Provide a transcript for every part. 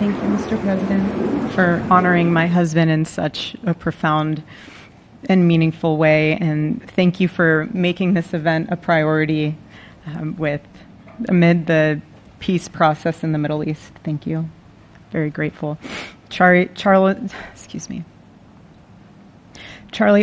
Thank you, Mr. President, for honoring my husband in such a profound and meaningful way. And thank you for making this event a priority amid the peace process in the Middle East. Thank you. Very grateful. Charlie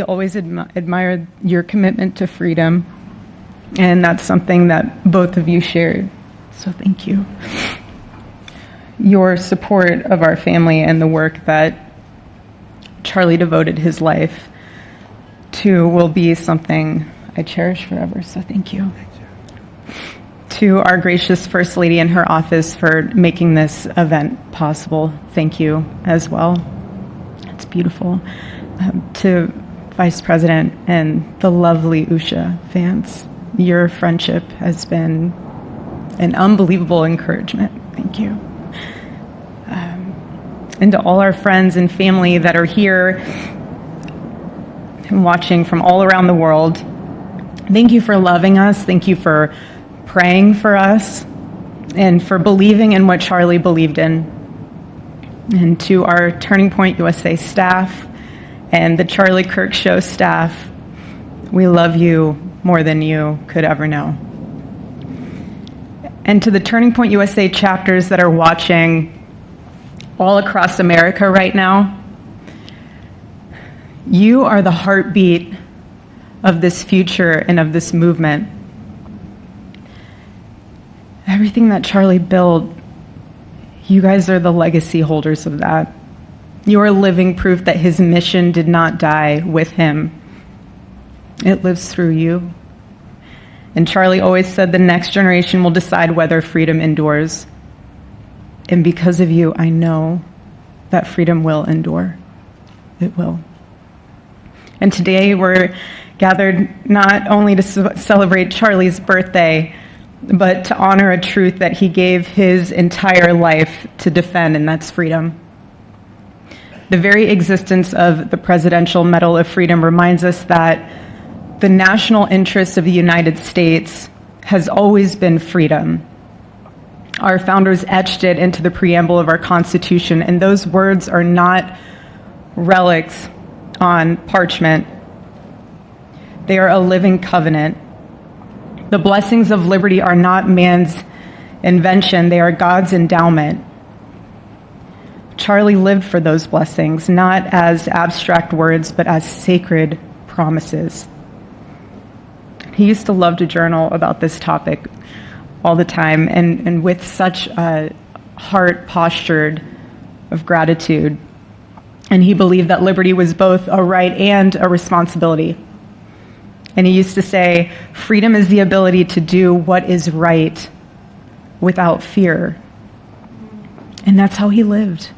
always admired your commitment to freedom, and that's something that both of you shared. So thank you. Your support of our family and the work that Charlie devoted his life to will be something I cherish forever. So thank you. To our gracious First Lady in her office for making this event possible. Thank you as well. It's beautiful. To Vice President and the lovely Usha Vance, your friendship has been an unbelievable encouragement. Thank you. And to all our friends and family that are here and watching from all around the world, thank you for loving us. Thank you for praying for us and for believing in what Charlie believed in. And to our Turning Point USA staff and the Charlie Kirk Show staff, we love you more than you could ever know. And to the Turning Point USA chapters that are watching all across America right now, you are the heartbeat of this future and of this movement. Everything that Charlie built, you guys are the legacy holders of that. You are living proof that his mission did not die with him. It lives through you. And Charlie always said the next generation will decide whether freedom endures. And because of you, I know that freedom will endure. It will. And today we're gathered not only to celebrate Charlie's birthday, but to honor a truth that he gave his entire life to defend, and that's freedom. The very existence of the Presidential Medal of Freedom reminds us that the national interest of the United States has always been freedom. Our founders etched it into the preamble of our Constitution, and those words are not relics on parchment. They are a living covenant. The blessings of liberty are not man's invention, they are God's endowment. Charlie lived for those blessings, not as abstract words, but as sacred promises. He used to love to journal about this topic all the time, and with such a heart postured of gratitude. And he believed that liberty was both a right and a responsibility. And he used to say, freedom is the ability to do what is right without fear. And that's how he lived.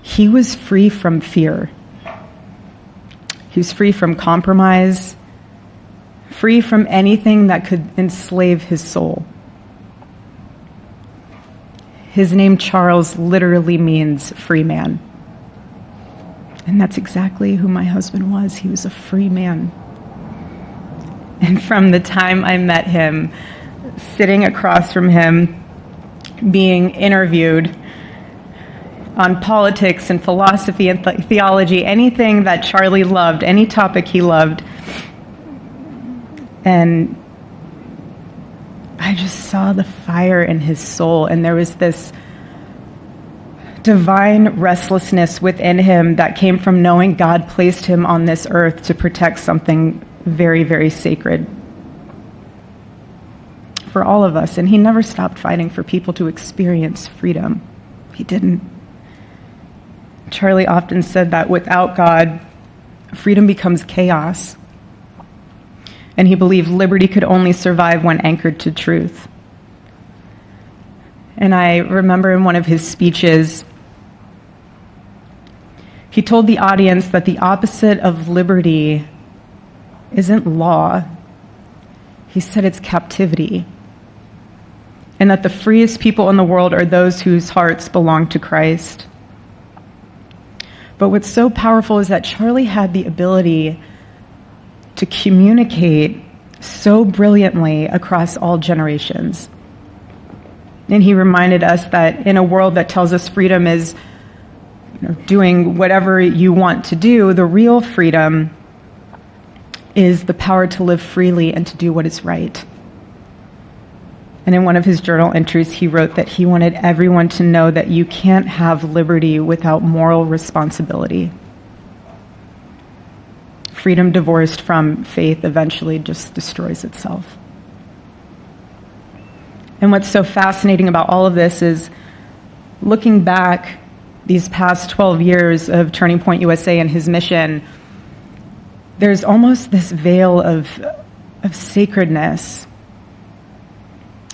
He was free from fear. He was free from compromise, free from anything that could enslave his soul. His name, Charles, literally means free man. And that's exactly who my husband was. He was a free man. And from the time I met him, sitting across from him, being interviewed on politics and philosophy and theology, anything that Charlie loved, any topic he loved, and I just saw the fire in his soul, and there was this divine restlessness within him that came from knowing God placed him on this earth to protect something very, very sacred for all of us. And he never stopped fighting for people to experience freedom. He didn't. Charlie often said that without God, freedom becomes chaos. And he believed liberty could only survive when anchored to truth. And I remember in one of his speeches, he told the audience that the opposite of liberty isn't law. He said it's captivity. And that the freest people in the world are those whose hearts belong to Christ. But what's so powerful is that Charlie had the ability to communicate so brilliantly across all generations. And he reminded us that in a world that tells us freedom is doing whatever you want to do, the real freedom is the power to live freely and to do what is right. And in one of his journal entries, he wrote that he wanted everyone to know that you can't have liberty without moral responsibility. Freedom divorced from faith eventually just destroys itself. And what's so fascinating about all of this is looking back these past 12 years of Turning Point USA and his mission, there's almost this veil of sacredness.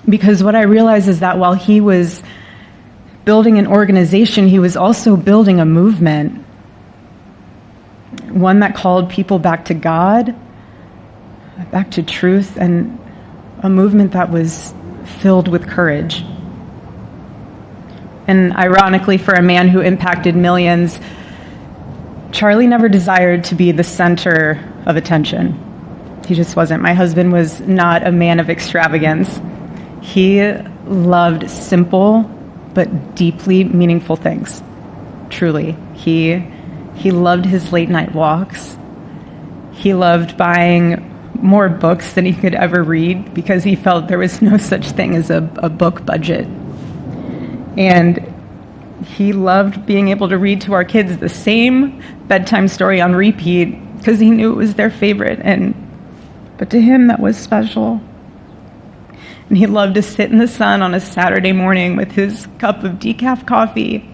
Because what I realize is that while he was building an organization, he was also building a movement. One that called people back to God, back to truth, and a movement that was filled with courage. And ironically, for a man who impacted millions, Charlie never desired to be the center of attention. He just wasn't. My husband was not a man of extravagance. He loved simple but deeply meaningful things. Truly. He loved his late night walks. He loved buying more books than he could ever read because he felt there was no such thing as a book budget. And he loved being able to read to our kids the same bedtime story on repeat because he knew it was their favorite. But to him, that was special. And he loved to sit in the sun on a Saturday morning with his cup of decaf coffee,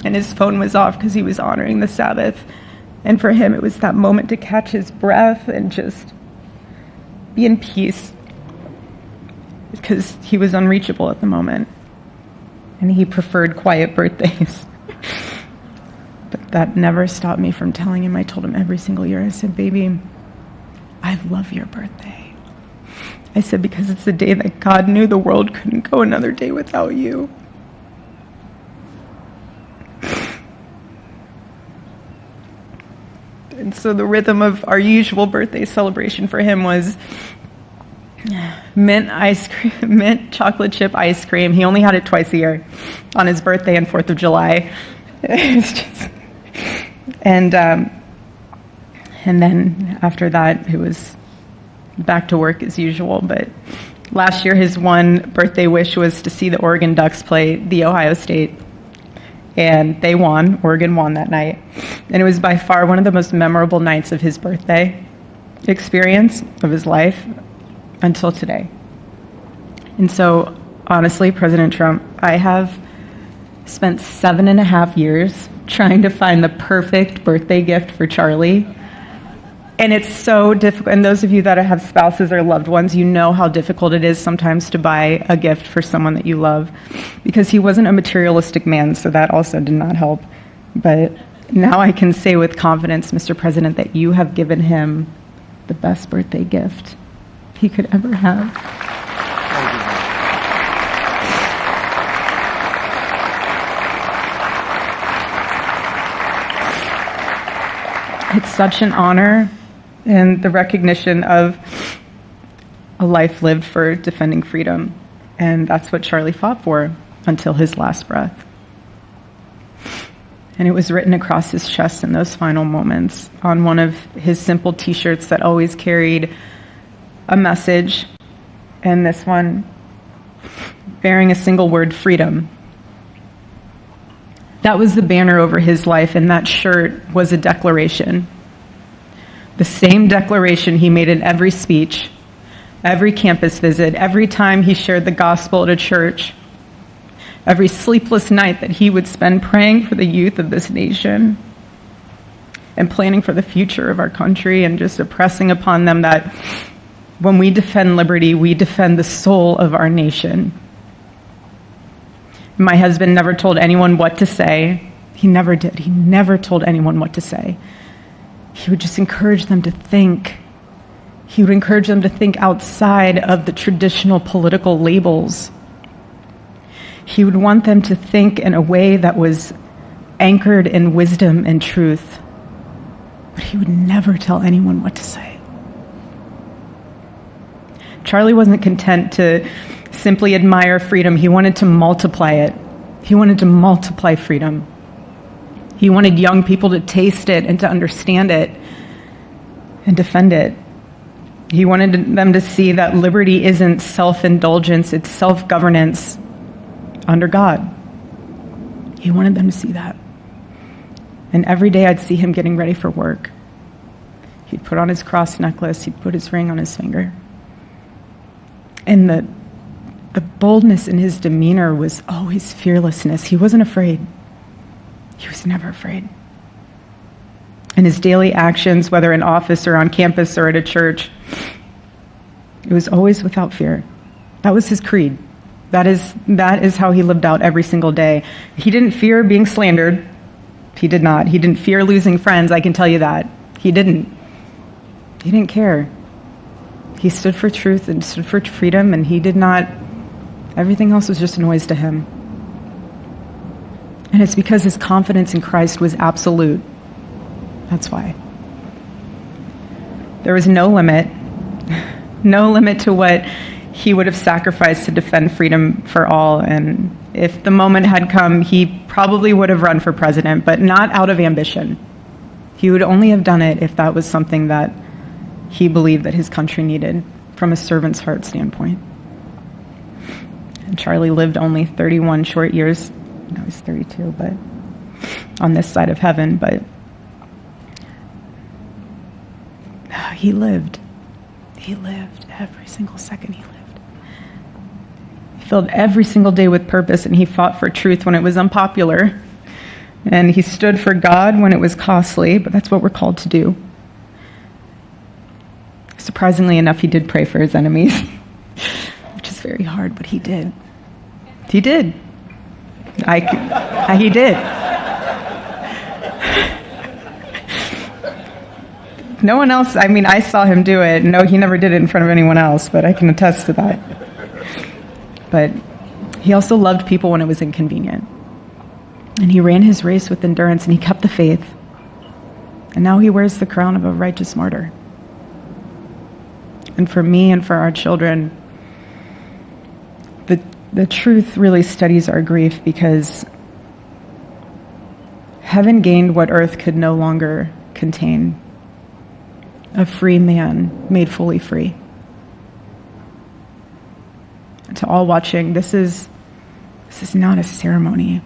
and his phone was off because he was honoring the Sabbath. And for him, it was that moment to catch his breath and just be in peace because he was unreachable at the moment. And he preferred quiet birthdays. But that never stopped me from telling him. I told him every single year, I said, baby, I love your birthday. I said, because it's the day that God knew the world couldn't go another day without you. And so the rhythm of our usual birthday celebration for him was mint ice cream, mint chocolate chip ice cream. He only had it twice a year, on his birthday and 4th of July. It's just, and then after that, it was back to work as usual. But last year, his one birthday wish was to see the Oregon Ducks play the Ohio State. And they won. Oregon won that night. And it was by far one of the most memorable nights of his birthday experience of his life until today. And so, honestly, President Trump, I have spent 7.5 years trying to find the perfect birthday gift for Charlie. And it's so difficult. And those of you that have spouses or loved ones, you know how difficult it is sometimes to buy a gift for someone that you love. Because he wasn't a materialistic man, so that also did not help. But now I can say with confidence, Mr. President, that you have given him the best birthday gift he could ever have. It's such an honor and the recognition of a life lived for defending freedom. And that's what Charlie fought for until his last breath. And it was written across his chest in those final moments on one of his simple t-shirts that always carried a message, and this one bearing a single word, freedom. That was the banner over his life, and that shirt was a declaration. The same declaration he made in every speech, every campus visit, every time he shared the gospel at a church, every sleepless night that he would spend praying for the youth of this nation and planning for the future of our country, and just impressing upon them that when we defend liberty, we defend the soul of our nation. My husband never told anyone what to say. He never did. He never told anyone what to say. He would just encourage them to think. He would encourage them to think outside of the traditional political labels. He would want them to think in a way that was anchored in wisdom and truth. But he would never tell anyone what to say. Charlie wasn't content to simply admire freedom. He wanted to multiply it. He wanted to multiply freedom. He wanted young people to taste it and to understand it and defend it. He wanted them to see that liberty isn't self-indulgence, it's self-governance under God. He wanted them to see that. And every day I'd see him getting ready for work. He'd put on his cross necklace, he'd put his ring on his finger. And the boldness in his demeanor was always fearlessness. He wasn't afraid. He was never afraid. In his daily actions, whether in office or on campus or at a church, it was always without fear. That was his creed. That is how he lived out every single day. He didn't fear being slandered. He did not. He didn't fear losing friends, I can tell you that. He didn't. He didn't care. He stood for truth and stood for freedom, and he did not, everything else was just a noise to him. And it's because his confidence in Christ was absolute. That's why. There was no limit to what he would have sacrificed to defend freedom for all. And if the moment had come, he probably would have run for president, but not out of ambition. He would only have done it if that was something that he believed that his country needed from a servant's heart standpoint. And Charlie lived only 31 short years. No, he's 32, but on this side of heaven, but he lived. He lived every single second he lived. He filled every single day with purpose, and he fought for truth when it was unpopular. And he stood for God when it was costly, but that's what we're called to do. Surprisingly enough, he did pray for his enemies, which is very hard, but he did. He did. He did. No one else, I saw him do it. No, he never did it in front of anyone else, but I can attest to that. But he also loved people when it was inconvenient. And he ran his race with endurance, and he kept the faith. And now he wears the crown of a righteous martyr. And for me and for our children, the truth really steadies our grief, because heaven gained what earth could no longer contain. A free man made fully free. And to all watching, this is not a ceremony.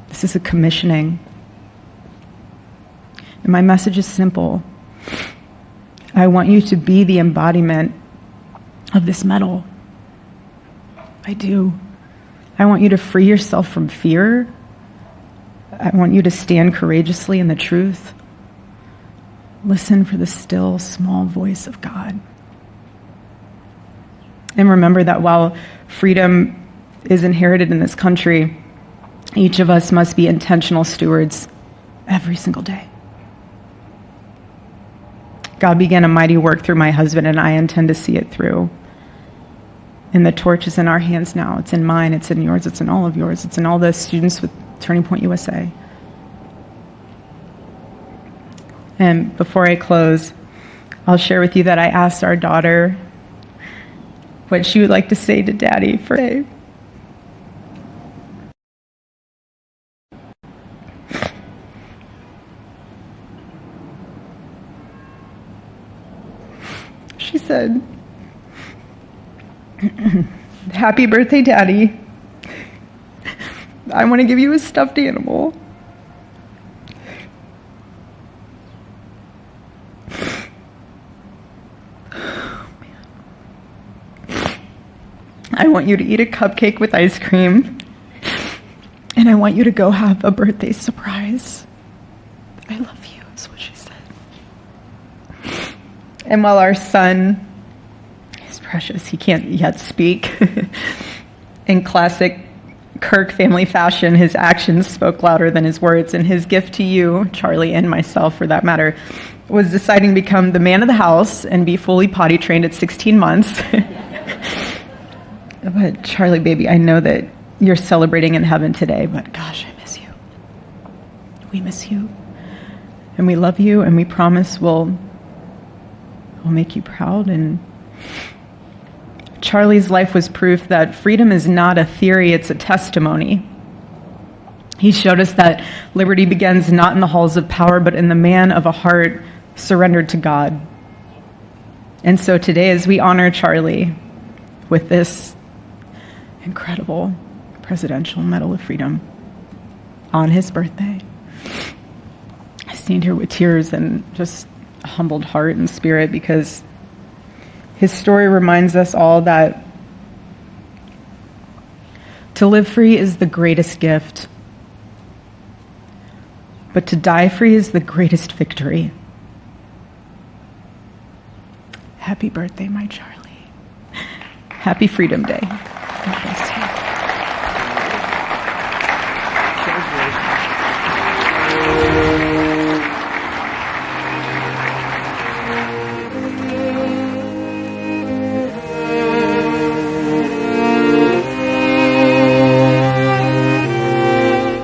This is a commissioning. And my message is simple. I want you to be the embodiment of this medal. I do. I want you to free yourself from fear. I want you to stand courageously in the truth. Listen for the still, small voice of God. And remember that while freedom is inherited in this country, each of us must be intentional stewards every single day. God began a mighty work through my husband, and I intend to see it through. And the torch is in our hands now. It's in mine, it's in yours, it's in all of yours. It's in all the students with Turning Point USA. And before I close, I'll share with you that I asked our daughter what she would like to say to Daddy for today. She said, "Happy birthday, Daddy. I want to give you a stuffed animal. I want you to eat a cupcake with ice cream, and I want you to go have a birthday surprise. I love you," is what she said. And while our son, he's precious, he can't yet speak, in classic Kirk family fashion, his actions spoke louder than his words, and his gift to you, Charlie, and myself for that matter, was deciding to become the man of the house and be fully potty trained at 16 months. But Charlie, baby, I know that you're celebrating in heaven today, but gosh, I miss you. We miss you. And we love you, and we promise we'll make you proud. And Charlie's life was proof that freedom is not a theory, it's a testimony. He showed us that liberty begins not in the halls of power, but in the man of a heart surrendered to God. And so today, as we honor Charlie with this incredible Presidential Medal of Freedom on his birthday, I stand here with tears and just a humbled heart and spirit, because his story reminds us all that to live free is the greatest gift, but to die free is the greatest victory. Happy birthday, my Charlie. Happy Freedom Day. God bless you.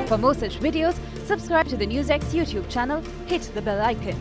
For more such videos, subscribe to the Newsx YouTube channel, hit the bell icon.